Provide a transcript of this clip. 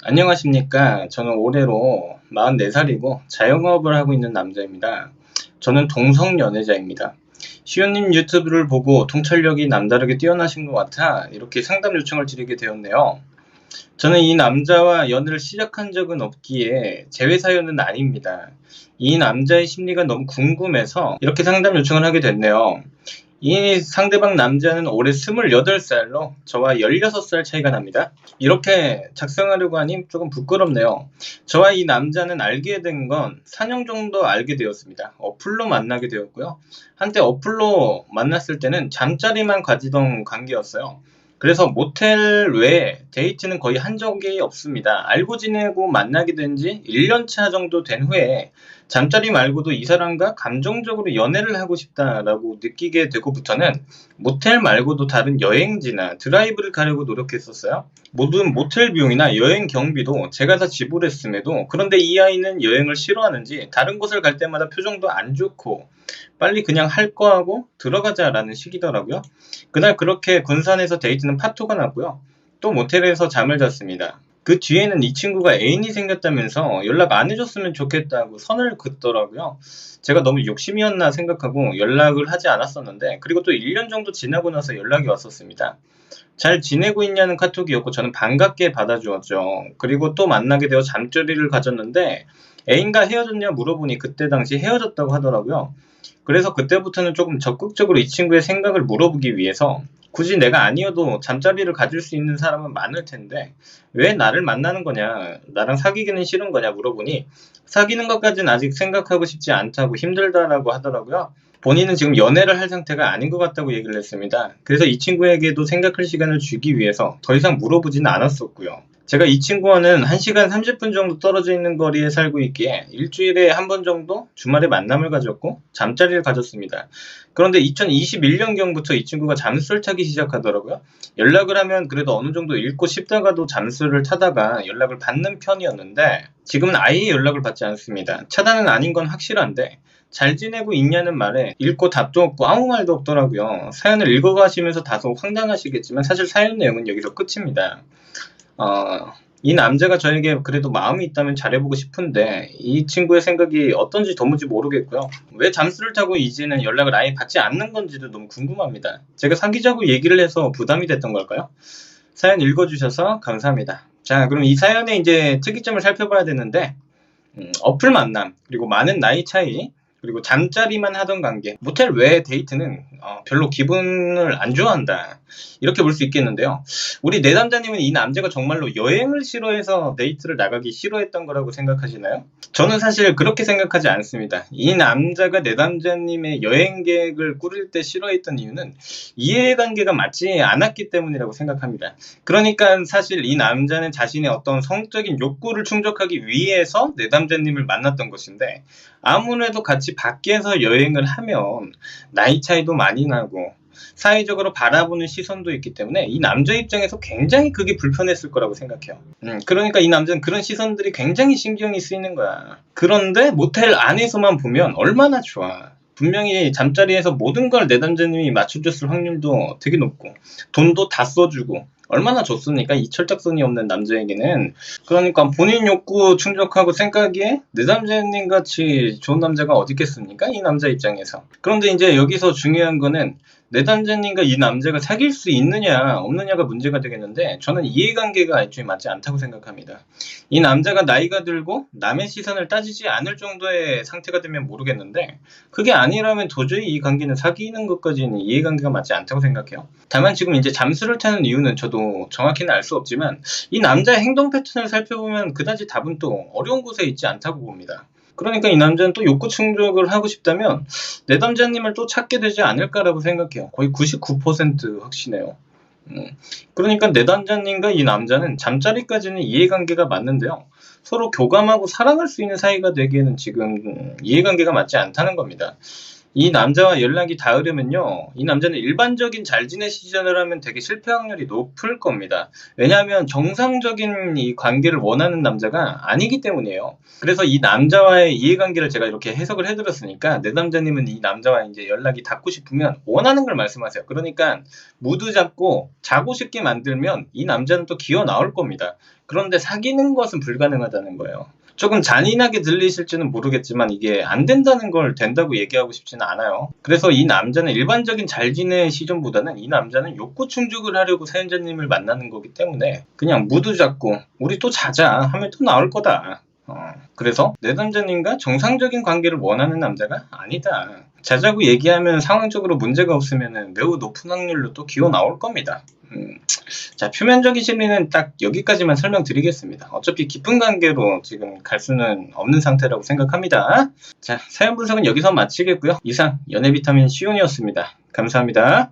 안녕하십니까. 저는 올해로 44살이고 자영업을 하고 있는 남자입니다. 저는 동성연애자입니다. 시온님 유튜브를 보고 통찰력이 남다르게 뛰어나신 것 같아 이렇게 상담 요청을 드리게 되었네요. 저는 이 남자와 연애를 시작한 적은 없기에 재회 사연은 아닙니다. 이 남자의 심리가 너무 궁금해서 이렇게 상담 요청을 하게 됐네요. 이 상대방 남자는 올해 28살로 저와 16살 차이가 납니다. 이렇게 작성하려고 하니 조금 부끄럽네요. 저와 이 남자는 알게 된 건 4년 정도 알게 되었습니다. 어플로 만나게 되었고요. 한때 어플로 만났을 때는 잠자리만 가지던 관계였어요. 그래서 모텔 외에 데이트는 거의 한 적이 없습니다. 알고 지내고 만나게 된 지 1년 차 정도 된 후에 잠자리 말고도 이 사람과 감정적으로 연애를 하고 싶다라고 느끼게 되고부터는 모텔 말고도 다른 여행지나 드라이브를 가려고 노력했었어요. 모든 모텔 비용이나 여행 경비도 제가 다 지불했음에도 그런데 이 아이는 여행을 싫어하는지 다른 곳을 갈 때마다 표정도 안 좋고 빨리 그냥 할 거 하고 들어가자라는 식이더라고요. 그날 그렇게 군산에서 데이트는 파토가 났고요. 또 모텔에서 잠을 잤습니다. 그 뒤에는 이 친구가 애인이 생겼다면서 연락 안 해줬으면 좋겠다고 선을 긋더라고요. 제가 너무 욕심이었나 생각하고 연락을 하지 않았었는데, 그리고 또 1년 정도 지나고 나서 연락이 왔었습니다. 잘 지내고 있냐는 카톡이었고 저는 반갑게 받아주었죠. 그리고 또 만나게 되어 잠자리를 가졌는데 애인과 헤어졌냐 물어보니 그때 당시 헤어졌다고 하더라고요. 그래서 그때부터는 조금 적극적으로 이 친구의 생각을 물어보기 위해서 굳이 내가 아니어도 잠자리를 가질 수 있는 사람은 많을 텐데 왜 나를 만나는 거냐, 나랑 사귀기는 싫은 거냐 물어보니 사귀는 것까지는 아직 생각하고 싶지 않다고 힘들다라고 하더라고요. 본인은 지금 연애를 할 상태가 아닌 것 같다고 얘기를 했습니다. 그래서 이 친구에게도 생각할 시간을 주기 위해서 더 이상 물어보지는 않았었고요. 제가 이 친구와는 1시간 30분 정도 떨어져 있는 거리에 살고 있기에 일주일에 한 번 정도 주말에 만남을 가졌고 잠자리를 가졌습니다. 그런데 2021년경부터 이 친구가 잠수를 타기 시작하더라고요. 연락을 하면 그래도 어느 정도 읽고 싶다가도 잠수를 타다가 연락을 받는 편이었는데 지금은 아예 연락을 받지 않습니다. 차단은 아닌 건 확실한데 잘 지내고 있냐는 말에 읽고 답도 없고 아무 말도 없더라고요. 사연을 읽어가시면서 다소 황당하시겠지만 사실 사연 내용은 여기서 끝입니다. 이 남자가 저에게 그래도 마음이 있다면 잘해보고 싶은데 이 친구의 생각이 어떤지 도무지 모르겠고요. 왜 잠수를 타고 이제는 연락을 아예 받지 않는 건지도 너무 궁금합니다. 제가 사귀자고 얘기를 해서 부담이 됐던 걸까요? 사연 읽어주셔서 감사합니다. 자, 그럼 이 사연의 이제 특이점을 살펴봐야 되는데 어플 만남, 그리고 많은 나이 차이, 그리고 잠자리만 하던 관계, 모텔 외 데이트는 별로 기분을 안 좋아한다, 이렇게 볼 수 있겠는데요. 우리 내담자님은 이 남자가 정말로 여행을 싫어해서 데이트를 나가기 싫어했던 거라고 생각하시나요? 저는 사실 그렇게 생각하지 않습니다. 이 남자가 내담자님의 여행 계획을 꾸릴 때 싫어했던 이유는 이해관계가 맞지 않았기 때문이라고 생각합니다. 그러니까 사실 이 남자는 자신의 어떤 성적인 욕구를 충족하기 위해서 내담자님을 만났던 것인데, 아무래도 같이 밖에서 여행을 하면 나이 차이도 많이 나고 사회적으로 바라보는 시선도 있기 때문에 이 남자 입장에서 굉장히 그게 불편했을 거라고 생각해요. 그러니까 이 남자는 그런 시선들이 굉장히 신경이 쓰이는 거야. 그런데 모텔 안에서만 보면 얼마나 좋아. 분명히 잠자리에서 모든 걸 내담자님이 맞춰줬을 확률도 되게 높고 돈도 다 써주고 얼마나 좋습니까? 이 철딱선이 없는 남자에게는. 그러니까 본인 욕구 충족하고 생각하기에 내담자님 같이 좋은 남자가 어디 있겠습니까? 이 남자 입장에서. 그런데 이제 여기서 중요한 거는 내담자님과 이 남자가 사귈 수 있느냐 없느냐가 문제가 되겠는데, 저는 이해관계가 애초에 맞지 않다고 생각합니다. 이 남자가 나이가 들고 남의 시선을 따지지 않을 정도의 상태가 되면 모르겠는데, 그게 아니라면 도저히 이 관계는 사귀는 것까지는 이해관계가 맞지 않다고 생각해요. 다만 지금 이제 잠수를 타는 이유는 저도 정확히는 알 수 없지만 이 남자의 행동 패턴을 살펴보면 그다지 답은 또 어려운 곳에 있지 않다고 봅니다. 그러니까 이 남자는 또 욕구 충족을 하고 싶다면 내담자님을 또 찾게 되지 않을까라고 생각해요. 거의 99% 확신해요. 그러니까 내담자님과 이 남자는 잠자리까지는 이해관계가 맞는데요. 서로 교감하고 사랑할 수 있는 사이가 되기에는 지금 이해관계가 맞지 않다는 겁니다. 이 남자와 연락이 닿으려면요, 이 남자는 일반적인 잘 지내시전을 하면 되게 실패 확률이 높을 겁니다. 왜냐하면 정상적인 이 관계를 원하는 남자가 아니기 때문이에요. 그래서 이 남자와의 이해관계를 제가 이렇게 해석을 해드렸으니까, 내 남자님은 이 남자와 이제 연락이 닿고 싶으면 원하는 걸 말씀하세요. 그러니까 무드 잡고 자고 싶게 만들면 이 남자는 또 기어 나올 겁니다. 그런데 사귀는 것은 불가능하다는 거예요. 조금 잔인하게 들리실지는 모르겠지만 이게 안 된다는 걸 된다고 얘기하고 싶지는 않아요. 그래서 이 남자는 일반적인 잘 지내 시즌보다는 이 남자는 욕구 충족을 하려고 사연자님을 만나는 거기 때문에 그냥 무드 잡고 우리 또 자자 하면 또 나올 거다. 그래서 내 남자님과 정상적인 관계를 원하는 남자가 아니다. 자자고 얘기하면 상황적으로 문제가 없으면 매우 높은 확률로 또 기어 나올 겁니다. 자, 표면적인 심리는 딱 여기까지만 설명드리겠습니다. 어차피 깊은 관계로 지금 갈 수는 없는 상태라고 생각합니다. 자, 사연 분석은 여기서 마치겠고요. 이상 연애 비타민 시온이었습니다. 감사합니다.